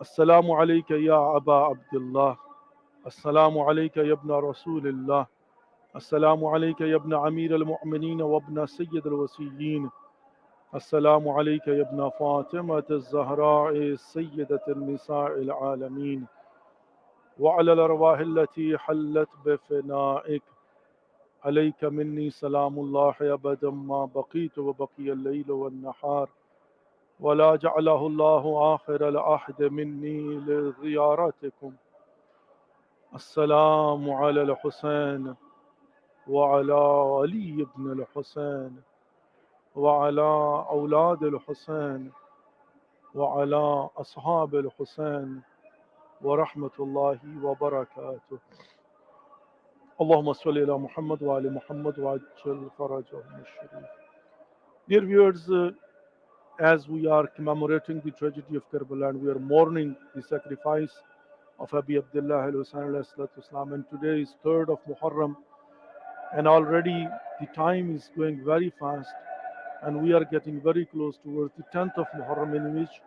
السلام عليك يا أبا عبد الله. السلام عليك يا ابن رسول الله. السلام عليك يا ابن أمير المؤمنين وابن سيد الوصيين. السلام عليك يا ابن فاطمة الزهراء سيدة النساء العالمين، وعلى الأرواح التي حلت بفنائك. عليك مني سلام الله أبدا ما بقيت وبقي الليل والنهار، ولا جعله الله آخر العهد مني لزيارتكم. السلام على الحسين وعلى علي بن الحسين وعلى أولاد الحسين وعلى أصحاب الحسين ورحمة الله وبركاته. اللهم صل على محمد وعلى محمد وعجل فرجهم الشريف. Dear viewers, as we are commemorating the tragedy of Karbala and we are mourning the sacrifice of Abi Abdullah al-Hussein al-Islam, and today is 3rd of Muharram, and already the time is going very fast, and we are getting very close towards the 10th of Muharram, in which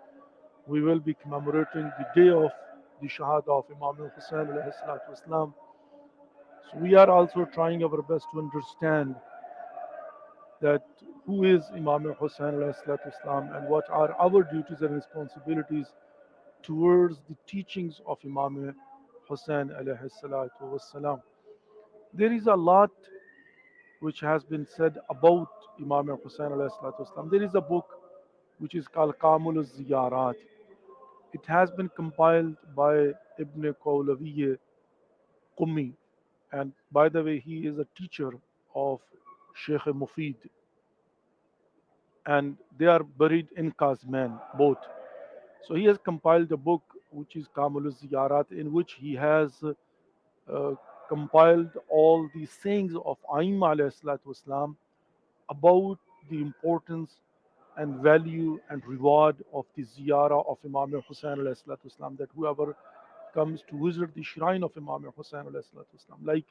we will be commemorating the day of the Shahada of Imam Hussain al-Islam. So we are also trying our best to understand that who is Imam Hussain al-Islam and what are our duties and responsibilities towards the teachings of Imam Hussain alayhi. There is a lot which has been said about Imam Hussain alayhi. There is a book which is called Kamul Ziyarat. It has been compiled by Ibn Qawlawi Qummi, and by the way, he is a teacher of Sheikh Mufid, and they are buried in Kazman, both. So he has compiled a book which is Kamul Ziyarat, in which he has uh, compiled all the sayings of Aimma Islam about the importance and value and reward of the ziyarah of Imam Hussain Islam, that whoever comes to visit the shrine of Imam Hussain Islam, like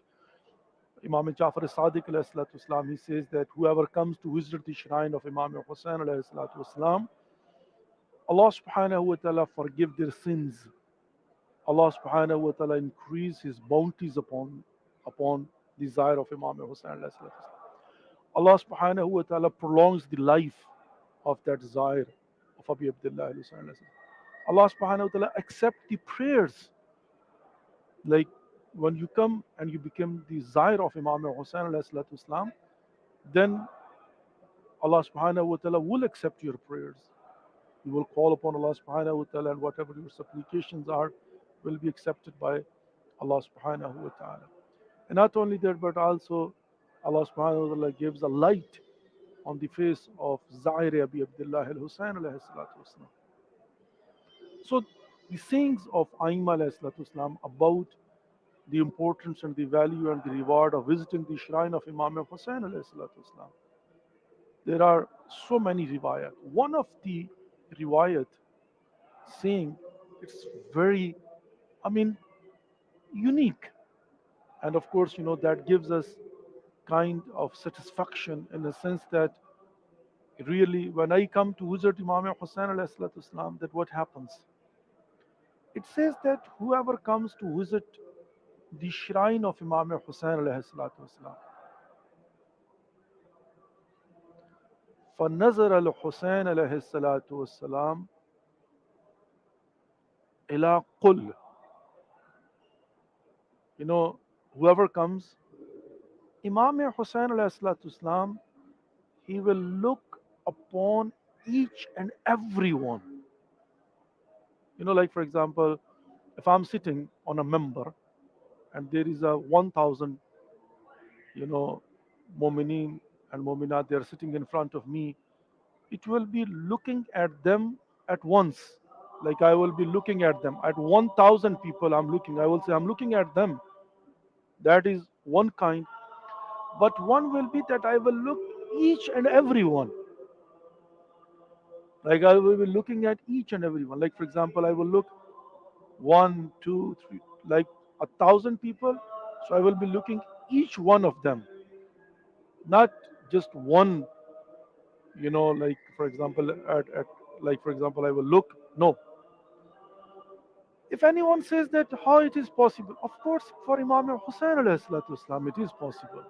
Imam Jafar Sadiq Islam, he says that whoever comes to visit the shrine of Imam Hussain Islam, Allah subhanahu wa ta'ala forgive their sins. Allah subhanahu wa ta'ala increase his bounties upon the desire of Imam Hussain Islam. Allah subhanahu wa ta'ala prolongs the life of that desire of Abi Abdullah Hussain. Allah subhanahu wa ta'ala accept the prayers. Like when you come and you become the desire of Imam Hussain Islam, then Allah subhanahu wa ta'ala will accept your prayers. You will call upon Allah subhanahu wa ta'ala, and whatever your supplications are will be accepted by Allah subhanahu wa ta'ala. And not only that, but also Allah subhanahu wa ta'ala gives a light on the face of Zahir Abi Abdullah al Hussein alayhi salatu wasalam. So the sayings of Aimma alayhi salatu wasalam about the importance and the value and the reward of visiting the shrine of Imam Hussain alayhi salatu wasalam. There are so many riwayat. One of the riwayat saying, it's very, I mean, unique. And of course, that gives us kind of satisfaction in the sense that really, when I come to visit Imam Hussain alayhi salatu wasalam, that what happens? It says that whoever comes to visit the shrine of Imam Hussain alayhi salatu wasalam, فنظر الحسين عليه الصلاة والسلام إلى قل. Whoever comes, Imam Hussain alayhi salatu wasalam, he will look upon each and every one. Like for example, if I'm sitting on a member and there is a 1,000, you know, Mu'mineen and Mu'minat, they are sitting in front of me, it will be looking at them at once. Like I will be looking at them. At 1,000 people I'm looking, I will say I'm looking at them. That is one kind. But one will be that I will look each and every one. Like I will be looking at each and every one. Like for example, I will look one, two, three, like 1,000 people. So I will be looking each one of them, not just one. Like for example, at like for example, I will look. No, If anyone says that how it is possible, of course for Imam Hussain alayhi salatu wasalam it is possible.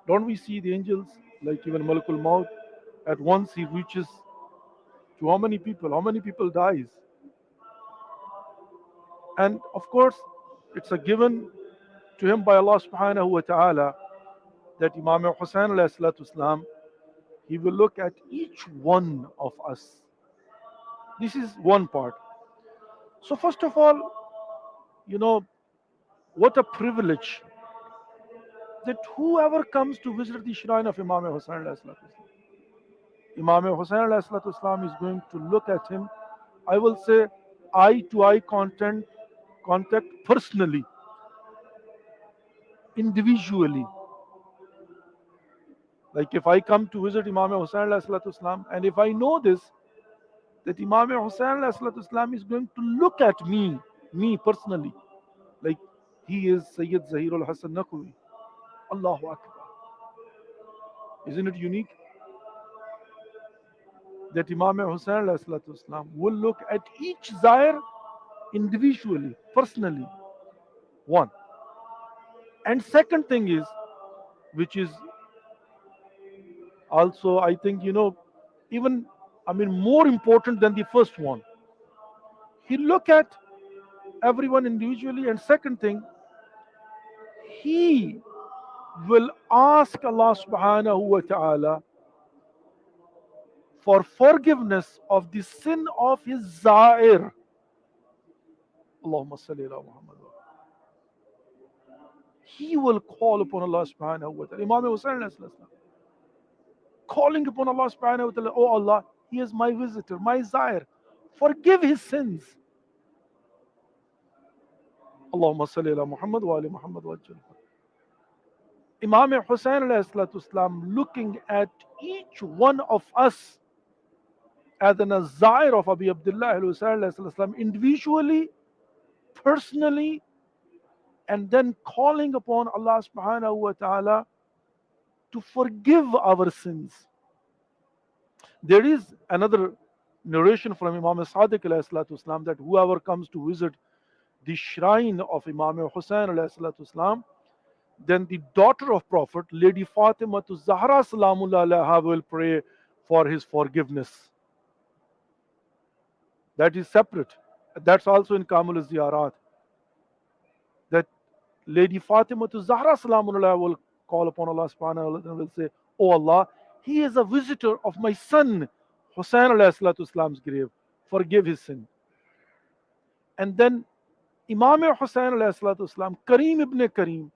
Don't we see the angels, like even Malakul Maut, at once he reaches to how many people? How many people dies? And of course, it's a given to him by Allah subhanahu wa ta'ala that Imam Hussain alayhi salatu wasalam, he will look at each one of us. This is one part. So first of all, you know, what a privilege that whoever comes to visit the shrine of Imam Hussain alayhi salatu wasalam, Imam Hussain alayhi salatu wasalam is going to look at him, I will say, eye to eye contact personally, individually. Like if I come to visit Imam Hussain alayhi salatu wasalam, and if I know this, that Imam Hussain alayhi salatu wasalam is going to look at me personally, like he is Sayyid Zaheerul Hassan Naqvi. Allahu Akbar. Isn't it unique that Imam Hussain alayhi salatu wasalam will look at each Zair individually, personally? One. And second thing is, which is also, I think, even, I mean, more important than the first one. He look at everyone individually, and second thing, he will ask Allah subhanahu wa ta'ala for forgiveness of the sin of his Zair. Allahumma salli ala Muhammad. He will call upon Allah subhanahu wa ta'ala. Imam Hussain alayhi salam, calling upon Allah subhanahu wa ta'ala, oh Allah, he is my visitor, my Zair. Forgive his sins. Allahumma salli ala Muhammad wa ali Muhammad wa ajal. Imam Hussain alayhi salatu wasalam looking at each one of us as an Zair of Abi Abdullah Hussain alayhi salatu wasalam individually, personally, and then calling upon Allah subhanahu wa ta'ala to forgive our sins. There is another narration from Imam Sadiq alayhi salatu wasalam that whoever comes to visit the shrine of Imam Hussain alayhi salatu wasalam, then the daughter of Prophet, Lady Fatima to Zahra Salamullah alaiha, will pray for his forgiveness. That is separate. That's also in Kamul Ziyarat. That Lady Fatima to Zahra Salamullah will call upon Allah subhanahu wa ta'ala and will say, oh Allah, he is a visitor of my son Hussain alayhi salatu wasalam's grave. Forgive his sin. And then Imam Hussain alayhi salatu wasalam, Kareem ibn Kareem,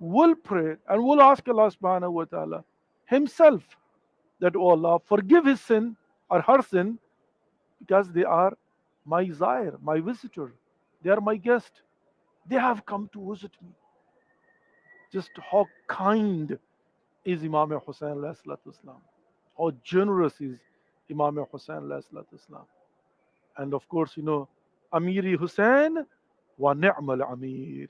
will pray and will ask Allah subhanahu wa ta'ala himself that, oh Allah, forgive his sin or her sin because they are my Zair, my visitor. They are my guest. They have come to visit me. Just how kind is Imam Hussain alayhi salatu wasalam. How generous is Imam Hussain alayhi salatu wasalam. And of course, Amiri Hussain wa ni'mal Amir.